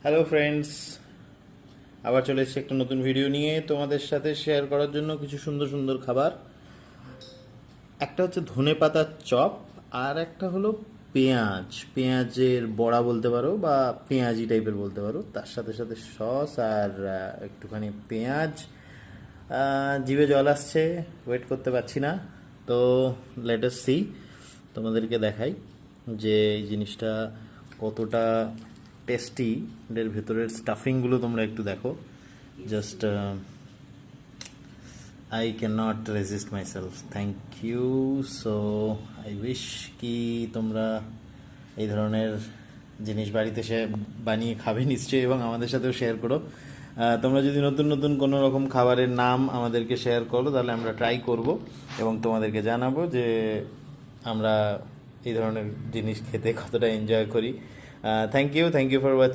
Hello friends, আবার চলে এসেছি একটা নতুন ভিডিও নিয়ে তোমাদের সাথে শেয়ার করার জন্য কিছু সুন্দর সুন্দর খাবার। একটা হচ্ছে ধনেপাতার চপ, আর একটা হলো পেঁয়াজের বড়া বলতে পারো, বা পেঁয়াজি টাইপের বলতে পারো। তার সাথে সাথে সস আর একটুখানি পেঁয়াজ। জিভে জল আসছে, ওয়েট করতে পারছি না। তো লেট আস সি, তোমাদেরকে দেখাই যে এই জিনিসটা কতটা টেস্টি। এর ভেতরের স্টাফিংগুলো তোমরা একটু দেখো। Just I can not resist myself. Thank you. So I wish কি তোমরা এই ধরনের জিনিস বাড়িতে বানিয়ে খাবে নিশ্চয়ই, এবং আমাদের সাথেও শেয়ার করো। তোমরা যদি নতুন নতুন কোনো রকম খাবারের নাম আমাদেরকে শেয়ার করো, তাহলে আমরা ট্রাই করব এবং তোমাদেরকে জানাবো যে আমরা এই ধরনের জিনিস খেতে কতটা এনজয় করি। Thank you for watching.